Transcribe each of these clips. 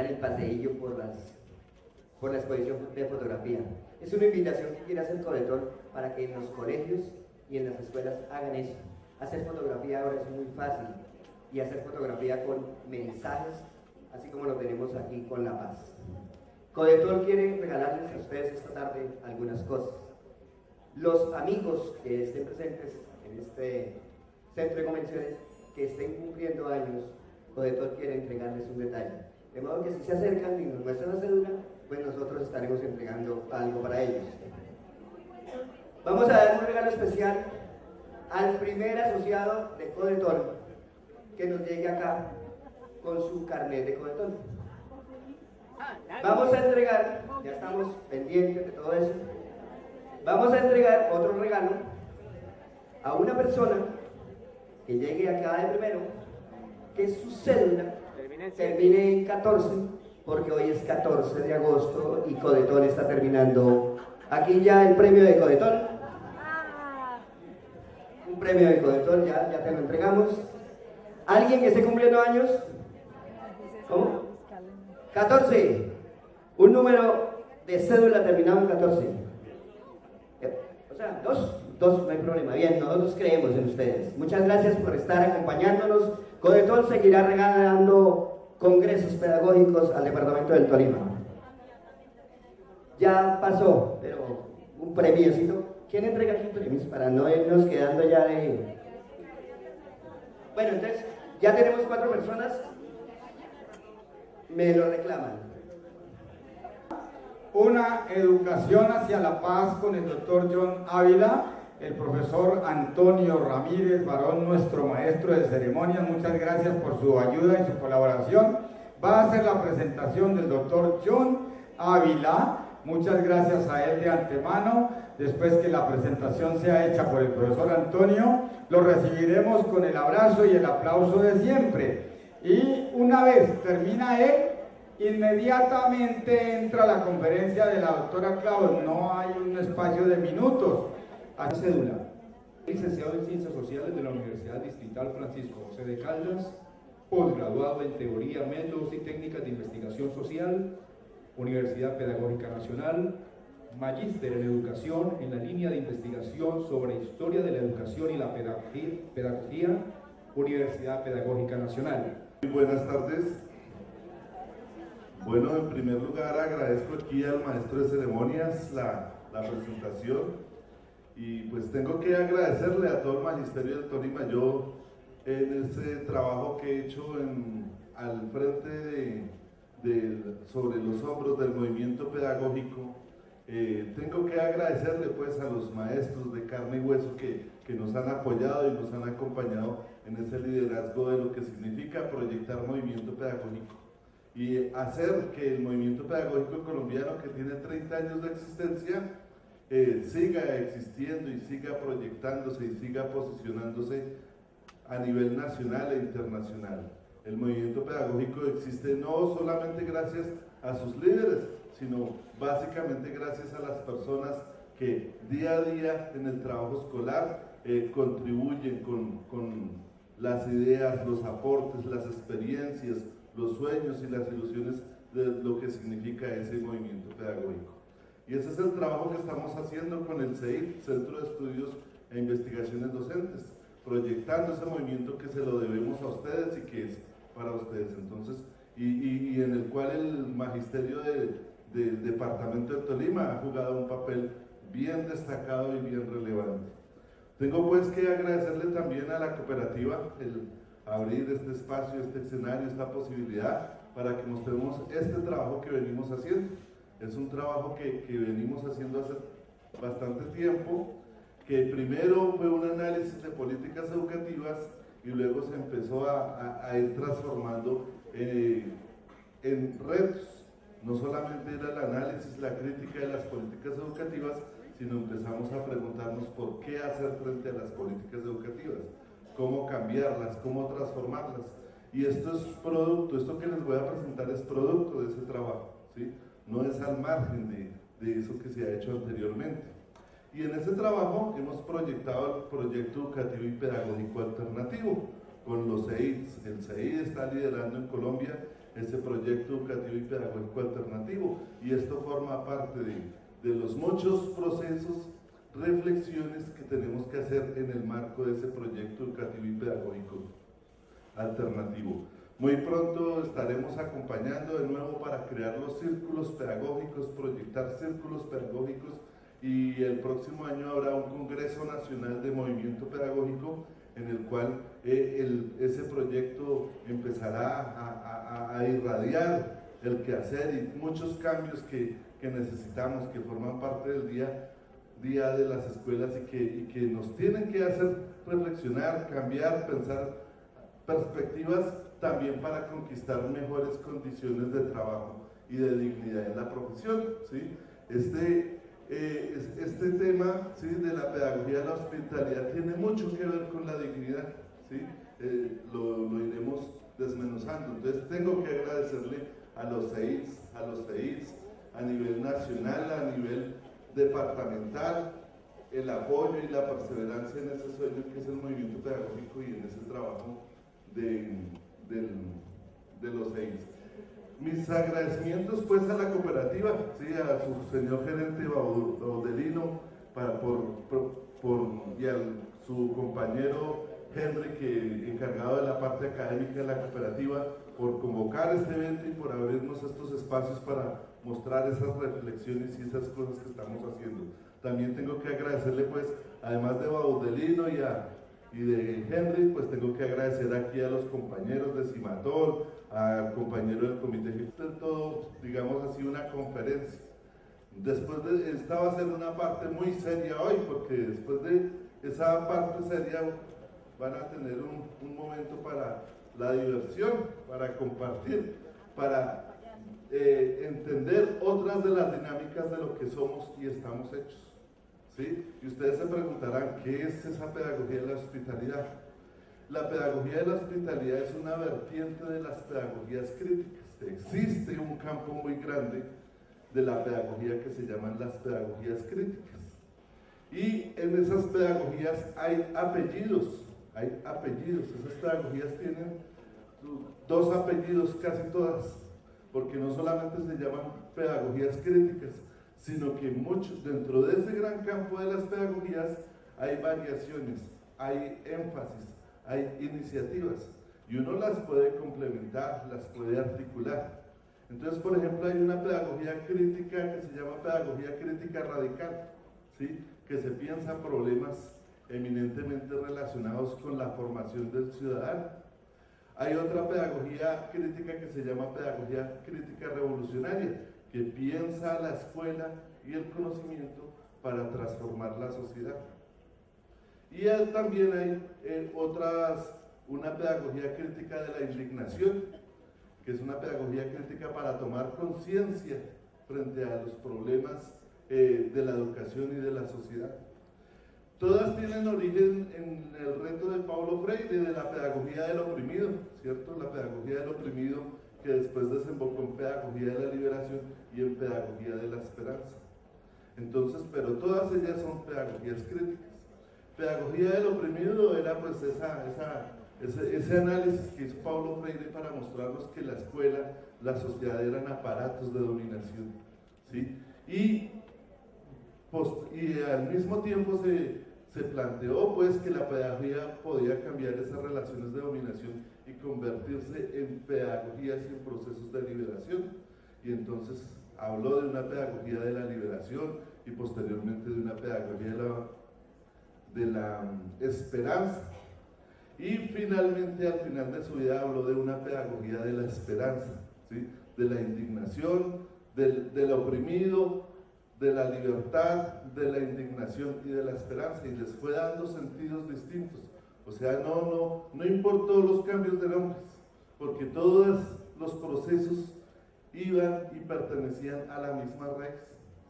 el paseillo por la exposición de fotografía. Es una invitación que quiere hacer Codetol para que en los colegios y en las escuelas hagan eso. Hacer fotografía ahora es muy fácil, y hacer fotografía con mensajes, así como lo tenemos aquí con La Paz. Codetol quiere regalarles a ustedes esta tarde algunas cosas. Los amigos que estén presentes en este centro de convenciones, que estén cumpliendo años, Codetol quiere entregarles un detalle. De modo que si se acercan y nos muestran la cédula, pues nosotros estaremos entregando algo para ellos. Vamos a dar un regalo especial al primer asociado de Codetol que nos llegue acá con su carnet de Codetol. Vamos a entregar, ya estamos pendientes de todo eso, vamos a entregar otro regalo a una persona que llegue acá de primero, que su cédula termine en 14, porque hoy es 14 de agosto y Codetol está terminando. Aquí ya el premio de Codetol. Un premio de Codetol, ya te lo entregamos. ¿Alguien que esté cumpliendo años? ¿Cómo? 14. Un número de cédula terminado en 14. O sea, dos, no hay problema. Bien, nosotros creemos en ustedes. Muchas gracias por estar acompañándonos. Codetol seguirá regalando congresos pedagógicos al departamento del Tolima. Ya pasó, pero un premiocito. ¿Quién entrega aquí premios para no irnos quedando ya de...? Bueno, entonces, ya tenemos 4 personas. Me lo reclaman. Una educación hacia la paz con el doctor John Ávila, el profesor Antonio Ramírez Barón, nuestro maestro de ceremonias. Muchas gracias por su ayuda y su colaboración. Va a ser la presentación del doctor John Ávila. Muchas gracias a él de antemano. Después que la presentación sea hecha por el profesor Antonio, lo recibiremos con el abrazo y el aplauso de siempre. Y una vez termina él, inmediatamente entra la conferencia de la doctora Clau. No hay un espacio de minutos. A cédula. Licenciado en Ciencias Sociales de la Universidad Distrital Francisco José de Caldas, posgraduado en Teoría, Métodos y Técnicas de Investigación Social, Universidad Pedagógica Nacional, magíster en Educación en la línea de investigación sobre Historia de la Educación y la Pedagogía, Universidad Pedagógica Nacional. Muy buenas tardes. Bueno, en primer lugar agradezco aquí al maestro de ceremonias la presentación, y pues tengo que agradecerle a todo el magisterio del Tolima. Yo en ese trabajo que he hecho al frente sobre los hombros del movimiento pedagógico, tengo que agradecerle pues a los maestros de carne y hueso que nos han apoyado y nos han acompañado en ese liderazgo de lo que significa proyectar movimiento pedagógico y hacer que el movimiento pedagógico colombiano, que tiene 30 años de existencia, siga existiendo y siga proyectándose y siga posicionándose a nivel nacional e internacional. El movimiento pedagógico existe no solamente gracias a sus líderes, sino básicamente gracias a las personas que día a día en el trabajo escolar contribuyen con las ideas, los aportes, las experiencias, los sueños y las ilusiones de lo que significa ese movimiento pedagógico. Y ese es el trabajo que estamos haciendo con el CEID, Centro de Estudios e Investigaciones Docentes, proyectando ese movimiento que se lo debemos a ustedes y que es para ustedes. Entonces, y en el cual el magisterio del departamento de Tolima ha jugado un papel bien destacado y bien relevante. Tengo pues que agradecerle también a la cooperativa el abrir este espacio, este escenario, esta posibilidad para que mostremos este trabajo que venimos haciendo. Es un trabajo que venimos haciendo hace bastante tiempo, que primero fue un análisis de políticas educativas y luego se empezó a ir transformando en retos. No solamente era el análisis, la crítica de las políticas educativas, sino empezamos a preguntarnos por qué hacer frente a las políticas educativas, cómo cambiarlas, cómo transformarlas. Y esto es producto, esto que les voy a presentar es producto de ese trabajo, ¿sí? No es al margen de eso que se ha hecho anteriormente. Y en ese trabajo hemos proyectado el proyecto educativo y pedagógico alternativo con los CEIDs. El CEID está liderando en Colombia ese proyecto educativo y pedagógico alternativo. Y esto forma parte de los muchos procesos, reflexiones que tenemos que hacer en el marco de ese proyecto educativo y pedagógico alternativo. Muy pronto estaremos acompañando de nuevo para crear los círculos pedagógicos, proyectar círculos pedagógicos, y el próximo año habrá un Congreso Nacional de Movimiento Pedagógico en el cual ese proyecto empezará a irradiar el quehacer y muchos cambios que necesitamos, que forman parte del día de las escuelas y que nos tienen que hacer reflexionar, cambiar, pensar perspectivas también para conquistar mejores condiciones de trabajo y de dignidad en la profesión, ¿sí? Este tema, ¿sí?, de la pedagogía de la hospitalidad tiene mucho que ver con la dignidad, ¿sí? Lo iremos desmenuzando. Entonces tengo que agradecerle a los CEIs, a nivel nacional, a nivel departamental, el apoyo y la perseverancia en ese sueño que es el movimiento pedagógico y en ese trabajo de los CEIs. Mis agradecimientos pues a la cooperativa, ¿sí?, a su señor gerente Baudelino y a su compañero Henry, que encargado de la parte académica de la cooperativa, por convocar este evento y por abrirnos estos espacios para mostrar esas reflexiones y esas cosas que estamos haciendo. También tengo que agradecerle pues, además de Baudelino y de Henry, pues tengo que agradecer aquí a los compañeros de Cimatol, al compañero del comité ejecutivo, todo, digamos así, una conferencia. Esta va a ser una parte muy seria hoy, porque después de esa parte seria van a tener un momento para la diversión, para compartir, para entender otras de las dinámicas de lo que somos y estamos hechos, ¿sí? Y ustedes se preguntarán, ¿qué es esa pedagogía de la hospitalidad? La pedagogía de la hospitalidad es una vertiente de las pedagogías críticas. Existe un campo muy grande de la pedagogía que se llaman las pedagogías críticas. Y en esas pedagogías hay apellidos. Esas pedagogías tienen dos apellidos casi todas, porque no solamente se llaman pedagogías críticas, sino que dentro de ese gran campo de las pedagogías hay variaciones, hay énfasis, hay iniciativas, y uno las puede complementar, las puede articular. Entonces, por ejemplo, hay una pedagogía crítica que se llama pedagogía crítica radical, ¿sí?, que se piensa problemas eminentemente relacionados con la formación del ciudadano. Hay otra pedagogía crítica que se llama pedagogía crítica revolucionaria, que piensa la escuela y el conocimiento para transformar la sociedad. Y también hay una pedagogía crítica de la indignación, que es una pedagogía crítica para tomar conciencia frente a los problemas de la educación y de la sociedad. Todas tienen origen en el reto de Paulo Freire, de la pedagogía del oprimido, ¿cierto? La pedagogía del oprimido que después desembocó en pedagogía de la liberación y en pedagogía de la esperanza. Entonces, pero todas ellas son pedagogías críticas. Pedagogía del oprimido era pues ese análisis que hizo Paulo Freire para mostrarnos que la escuela, la sociedad eran aparatos de dominación, ¿sí? Y al mismo tiempo se planteó pues que la pedagogía podía cambiar esas relaciones de dominación y convertirse en pedagogías y en procesos de liberación. Y entonces habló de una pedagogía de la liberación y posteriormente de una pedagogía de la esperanza. Y finalmente, al final de su vida, habló de una pedagogía de la esperanza, ¿sí?, de la indignación, del oprimido, de la libertad, de la indignación y de la esperanza, y les fue dando sentidos distintos. O sea, no importó los cambios de nombres, porque todos los procesos iban y pertenecían a la misma raíz,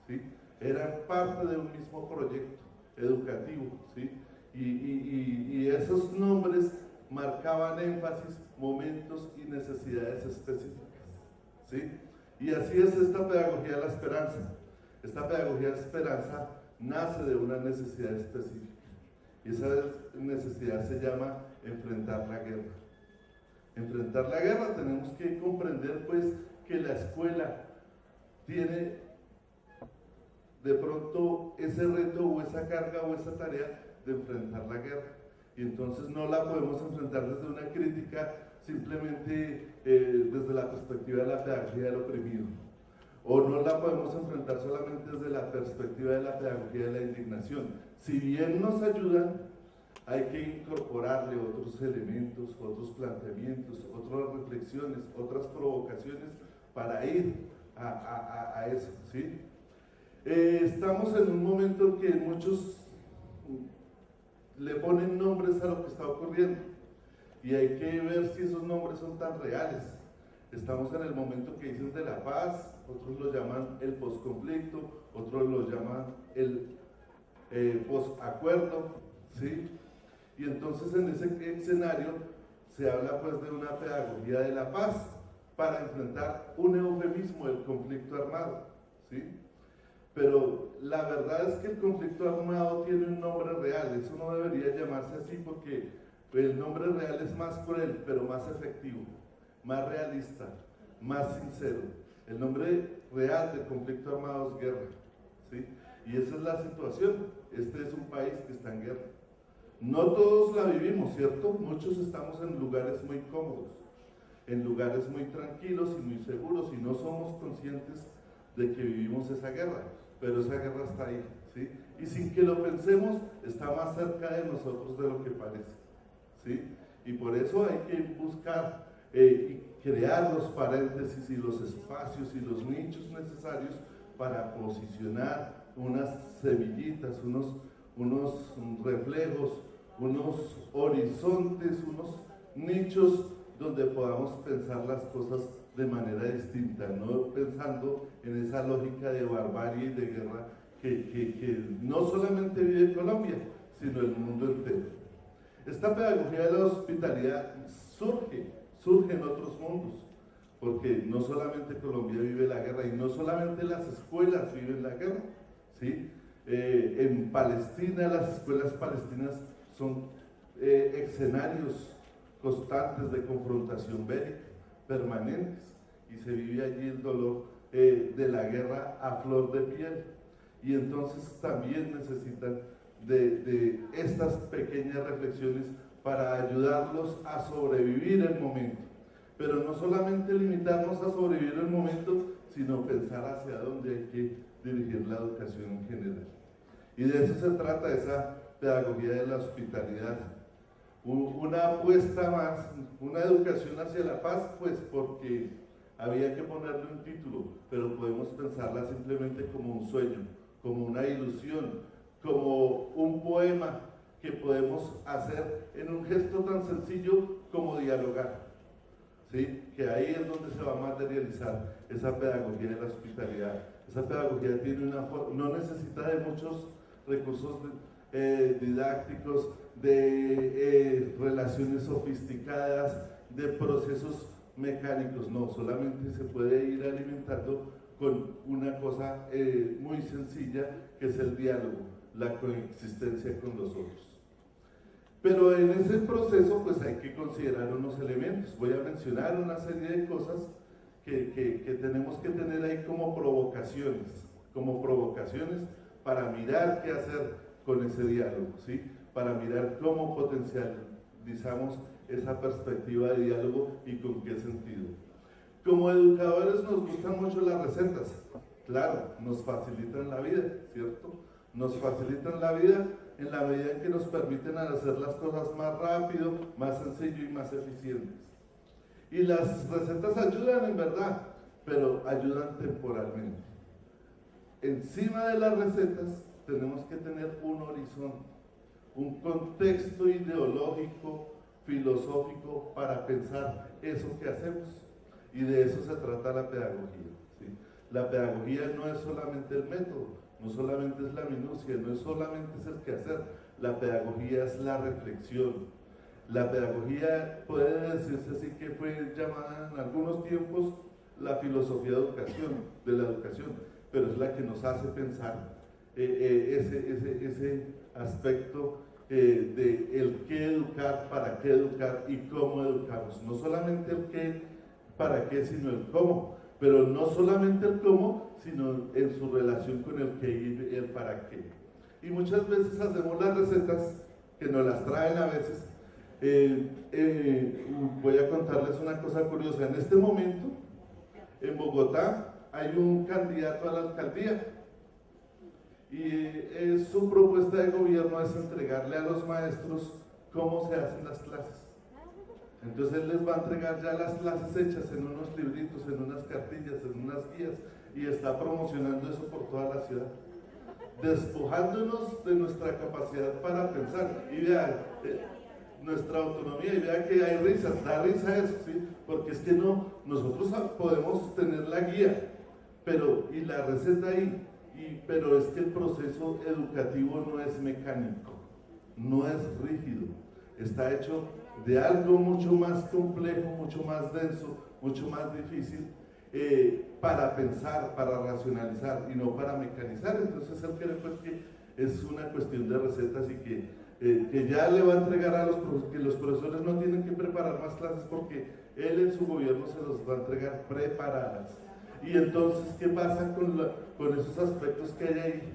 ¿sí? Eran parte de un mismo proyecto educativo, ¿sí? Y esos nombres marcaban énfasis, momentos y necesidades específicas, ¿sí? Y así es esta pedagogía de la esperanza. Esta pedagogía de esperanza nace de una necesidad específica, y esa necesidad se llama enfrentar la guerra. enfrentar la guerra, tenemos que comprender pues que la escuela tiene de pronto ese reto o esa carga o esa tarea de enfrentar la guerra. Y entonces no la podemos enfrentar desde una crítica simplemente desde la perspectiva de la pedagogía del oprimido. O no la podemos enfrentar solamente desde la perspectiva de la pedagogía de la indignación. Si bien nos ayudan, hay que incorporarle otros elementos, otros planteamientos, otras reflexiones, otras provocaciones para ir a eso, ¿sí? Estamos en un momento en que muchos le ponen nombres a lo que está ocurriendo y hay que ver si esos nombres son tan reales. Estamos en el momento que dicen de la paz, otros lo llaman el posconflicto, otros lo llaman el posacuerdo, ¿sí? Y entonces en ese escenario se habla pues de una pedagogía de la paz para enfrentar un eufemismo del conflicto armado, ¿sí? Pero la verdad es que el conflicto armado tiene un nombre real, eso no debería llamarse así porque el nombre real es más cruel, pero más efectivo, más realista, más sincero. El nombre real del conflicto armado es guerra, ¿sí? Y esa es la situación, este es un país que está en guerra. No todos la vivimos, ¿cierto? Muchos estamos en lugares muy cómodos, en lugares muy tranquilos y muy seguros y no somos conscientes de que vivimos esa guerra, pero esa guerra está ahí, ¿sí? Y sin que lo pensemos, está más cerca de nosotros de lo que parece, ¿sí? Y por eso hay que buscar y crear los paréntesis y los espacios y los nichos necesarios para posicionar unas semillitas, unos reflejos, unos horizontes, unos nichos donde podamos pensar las cosas de manera distinta, no pensando en esa lógica de barbarie y de guerra que no solamente vive Colombia, sino el mundo entero. Esta pedagogía de la hospitalidad surge en otros mundos, porque no solamente Colombia vive la guerra y no solamente las escuelas viven la guerra, ¿sí? En Palestina, las escuelas palestinas son escenarios constantes de confrontación bélica, permanentes, y se vive allí el dolor de la guerra a flor de piel. Y entonces también necesitan de estas pequeñas reflexiones para ayudarlos a sobrevivir el momento. Pero no solamente limitarnos a sobrevivir el momento, sino pensar hacia dónde hay que dirigir la educación en general. Y de eso se trata esa pedagogía de la hospitalidad. Una apuesta más, una educación hacia la paz, pues porque había que ponerle un título, pero podemos pensarla simplemente como un sueño, como una ilusión, como un poema que podemos hacer en un gesto tan sencillo como dialogar, ¿sí? Que ahí es donde se va a materializar esa pedagogía de la hospitalidad. Esa pedagogía tiene no necesita de muchos recursos didácticos, de relaciones sofisticadas, de procesos mecánicos, no, solamente se puede ir alimentando con una cosa muy sencilla que es el diálogo, la coexistencia con los otros. Pero en ese proceso pues hay que considerar unos elementos. Voy a mencionar una serie de cosas que tenemos que tener ahí como provocaciones para mirar qué hacer con ese diálogo, ¿sí? Para mirar cómo potencializamos esa perspectiva de diálogo y con qué sentido. Como educadores nos gustan mucho las recetas, claro, nos facilitan la vida, ¿cierto? Nos facilitan la vida en la medida en que nos permiten hacer las cosas más rápido, más sencillo y más eficientes. Y las recetas ayudan en verdad, pero ayudan temporalmente. Encima de las recetas tenemos que tener un horizonte, un contexto ideológico, filosófico para pensar eso que hacemos. Y de eso se trata la pedagogía, ¿sí? La pedagogía no es solamente el método, no solamente es la minucia, no es solamente es el quehacer, la pedagogía es la reflexión. La pedagogía puede decirse así que fue llamada en algunos tiempos la filosofía de la educación, pero es la que nos hace pensar ese aspecto de el qué educar, para qué educar y cómo educarnos. No solamente el qué, para qué, sino el cómo. Pero no solamente el cómo, sino en su relación con el qué y el para qué. Y muchas veces hacemos las recetas, que nos las traen a veces. Voy a contarles una cosa curiosa. En este momento, en Bogotá, hay un candidato a la alcaldía. Y su propuesta de gobierno es entregarle a los maestros cómo se hacen las clases. Entonces él les va a entregar ya las clases hechas en unos libritos, en unas cartillas, en unas guías, y está promocionando eso por toda la ciudad, despojándonos de nuestra capacidad para pensar. Y vean, nuestra autonomía, y vean que hay risas, da risa eso, ¿sí? Porque es que nosotros podemos tener la guía, y la receta ahí, pero es que el proceso educativo no es mecánico, no es rígido, está hecho de algo mucho más complejo, mucho más denso, mucho más difícil, para pensar, para racionalizar y no para mecanizar. Entonces él cree pues que es una cuestión de recetas y que ya le va a entregar a que los profesores no tienen que preparar más clases porque él en su gobierno se los va a entregar preparadas. Y entonces, ¿qué pasa con esos aspectos que hay ahí?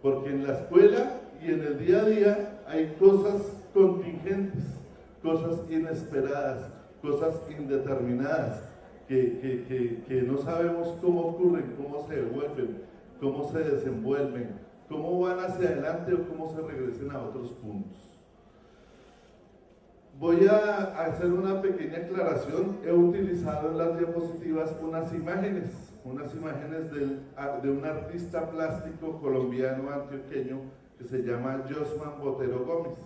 Porque en la escuela y en el día a día hay cosas contingentes, cosas inesperadas, cosas indeterminadas, que no sabemos cómo ocurren, cómo se devuelven, cómo se desenvuelven, cómo van hacia adelante o cómo se regresen a otros puntos. Voy a hacer una pequeña aclaración. He utilizado en las diapositivas unas imágenes de un artista plástico colombiano antioqueño que se llama Josman Botero Gómez.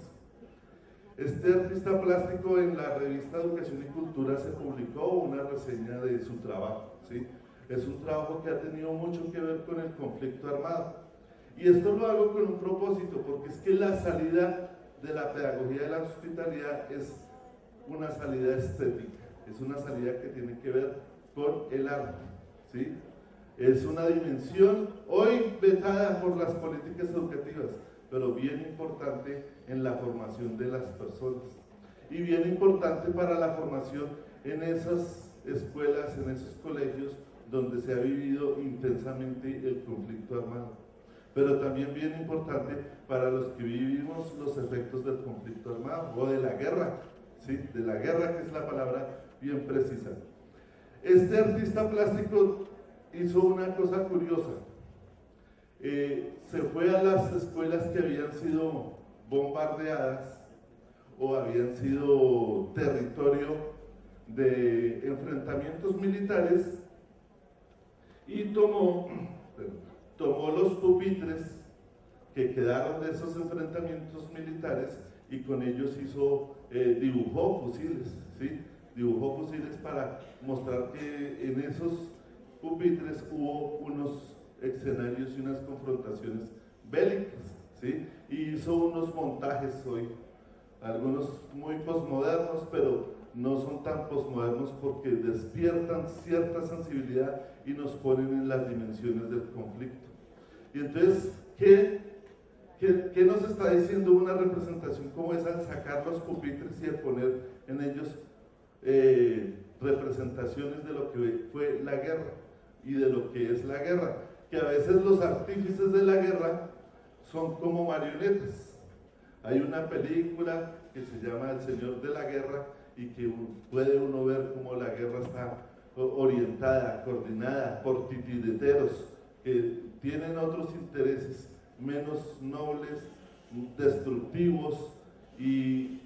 Este artista plástico, en la revista Educación y Cultura se publicó una reseña de su trabajo, ¿sí? Es un trabajo que ha tenido mucho que ver con el conflicto armado. Y esto lo hago con un propósito, porque es que la salida de la pedagogía de la hospitalidad es una salida estética, es una salida que tiene que ver con el arte, ¿sí? Es una dimensión hoy vetada por las políticas educativas, pero bien importante en la formación de las personas y bien importante para la formación en esas escuelas, en esos colegios donde se ha vivido intensamente el conflicto armado, pero también bien importante para los que vivimos los efectos del conflicto armado o de la guerra, ¿sí? De la guerra, que es la palabra bien precisa. Este artista plástico hizo una cosa curiosa. Se fue a las escuelas que habían sido bombardeadas o habían sido territorio de enfrentamientos militares y tomó los pupitres que quedaron de esos enfrentamientos militares y con ellos dibujó fusiles, ¿sí? Dibujó fusiles para mostrar que en esos pupitres hubo unos escenarios y unas confrontaciones bélicas, ¿sí? Y hizo unos montajes hoy, algunos muy posmodernos, pero no son tan posmodernos porque despiertan cierta sensibilidad y nos ponen en las dimensiones del conflicto. Y entonces, ¿qué nos está diciendo una representación como esa? Sacar los pupitres y poner en ellos representaciones de lo que fue la guerra y de lo que es la guerra, que a veces los artífices de la guerra son como marionetas. Hay una película que se llama El Señor de la Guerra y que puede uno ver cómo la guerra está orientada, coordinada por titireteros que tienen otros intereses menos nobles, destructivos y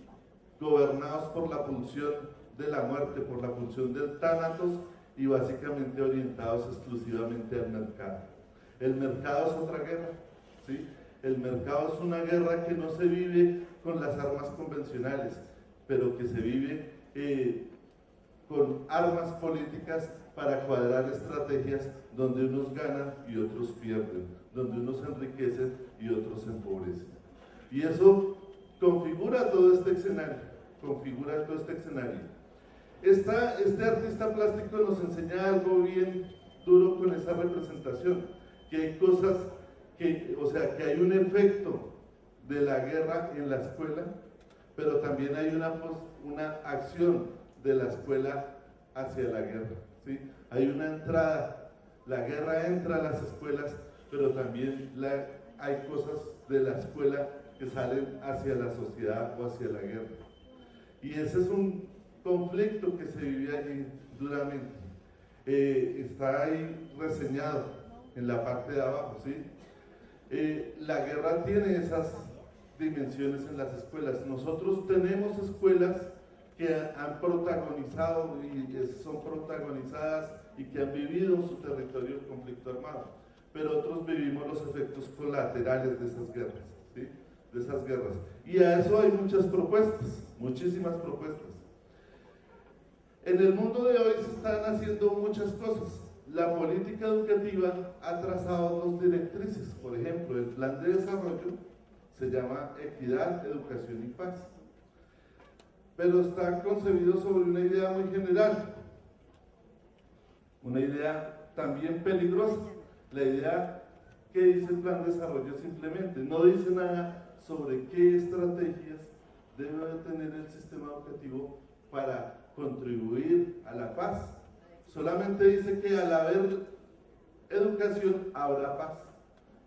gobernados por la pulsión de la muerte, por la pulsión del tánatos y básicamente orientados exclusivamente al mercado. El mercado es otra guerra, ¿sí? El mercado es una guerra que no se vive con las armas convencionales, pero que se vive con armas políticas para cuadrar estrategias donde unos ganan y otros pierden, donde unos se enriquecen y otros se empobrecen. Y eso configura todo este escenario, Este artista plástico nos enseña algo bien duro con esa representación, que hay cosas que hay un efecto de la guerra en la escuela, pero también hay una acción de la escuela hacia la guerra, ¿sí? Hay una entrada, la guerra entra a las escuelas, pero también hay cosas de la escuela que salen hacia la sociedad o hacia la guerra. Y ese es un conflicto que se vive allí duramente. Está ahí reseñado en la parte de abajo, ¿sí? La guerra tiene esas dimensiones en las escuelas. Nosotros tenemos escuelas que han protagonizado y son protagonizadas y que han vivido en su territorio el conflicto armado, pero otros vivimos los efectos colaterales de esas guerras, ¿sí? De esas guerras. Y a eso hay muchas propuestas, muchísimas propuestas. En el mundo de hoy se están haciendo muchas cosas. La política educativa ha trazado dos directrices. Por ejemplo, el plan de desarrollo se llama Equidad, Educación y Paz, pero está concebido sobre una idea muy general, una idea también peligrosa. La idea que dice el plan de desarrollo simplemente no dice nada sobre qué estrategias debe tener el sistema educativo para contribuir a la paz. Solamente dice que al haber educación habrá paz,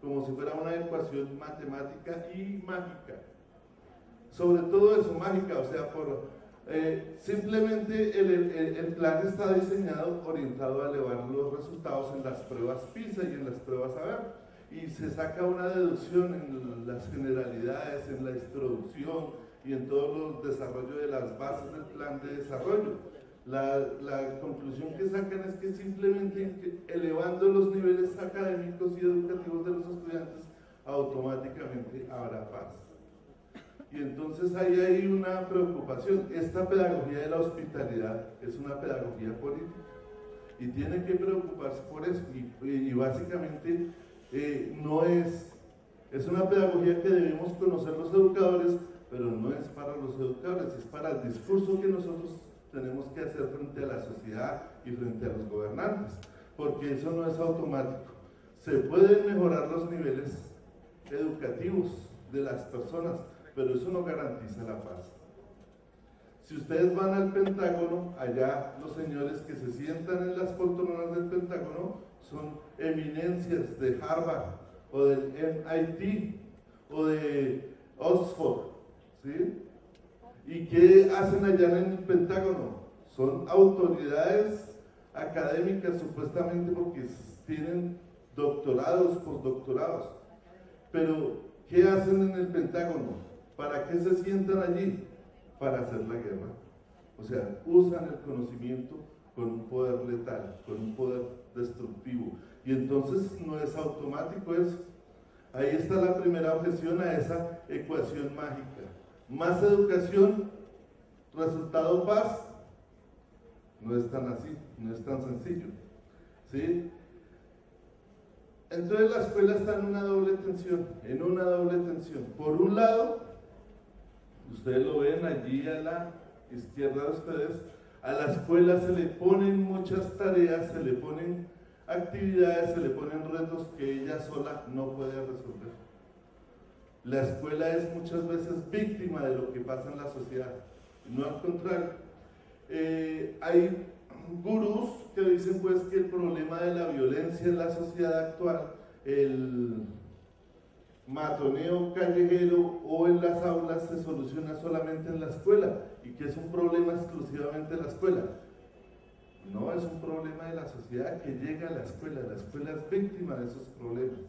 como si fuera una ecuación matemática y mágica. Sobre todo eso, mágica, o sea, simplemente el plan está diseñado, orientado a elevar los resultados en las pruebas PISA y en las pruebas AVER, y se saca una deducción en las generalidades, en la introducción y en todo el desarrollo de las bases del plan de desarrollo. La conclusión que sacan es que simplemente elevando los niveles académicos y educativos de los estudiantes, automáticamente habrá paz. Y entonces ahí hay una preocupación. Esta pedagogía de la hospitalidad es una pedagogía política y tiene que preocuparse por eso. Y básicamente es una pedagogía que debemos conocer los educadores, pero no es para los educadores, es para el discurso que nosotros tenemos que hacer frente a la sociedad y frente a los gobernantes, porque eso no es automático. Se pueden mejorar los niveles educativos de las personas, pero eso no garantiza la paz. Si ustedes van al Pentágono, allá los señores que se sientan en las poltronas del Pentágono son eminencias de Harvard o del MIT o de Oxford, ¿sí? ¿Y qué hacen allá en el Pentágono? Son autoridades académicas supuestamente porque tienen doctorados, postdoctorados. Pero, ¿qué hacen en el Pentágono? ¿Para qué se sientan allí? Para hacer la guerra. O sea, usan el conocimiento con un poder letal, con un poder destructivo. Y entonces no es automático eso. Ahí está la primera objeción a esa ecuación mágica. Más educación, resultado paz. No es tan así, no es tan sencillo, ¿sí? Entonces la escuela está en una doble tensión, Por un lado, ustedes lo ven allí a la izquierda de ustedes, a la escuela se le ponen muchas tareas, se le ponen actividades, se le ponen retos que ella sola no puede resolver. La escuela es muchas veces víctima de lo que pasa en la sociedad, no al contrario. Hay gurús que dicen pues que el problema de la violencia en la sociedad actual, el matoneo callejero o en las aulas se soluciona solamente en la escuela y que es un problema exclusivamente de la escuela. No, es un problema de la sociedad que llega a la escuela es víctima de esos problemas.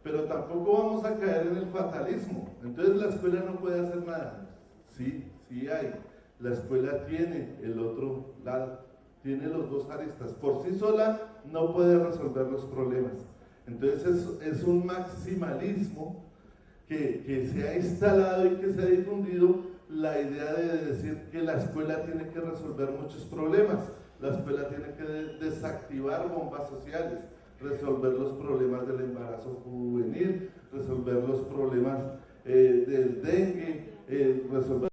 Pero tampoco vamos a caer en el fatalismo. Entonces la escuela no puede hacer nada. Sí hay. La escuela tiene el otro lado, tiene los dos aristas. Por sí sola no puede resolver los problemas. Entonces es un maximalismo que se ha instalado y que se ha difundido la idea de decir que la escuela tiene que resolver muchos problemas. La escuela tiene que desactivar bombas sociales, resolver los problemas del embarazo juvenil, resolver los problemas del dengue, resolver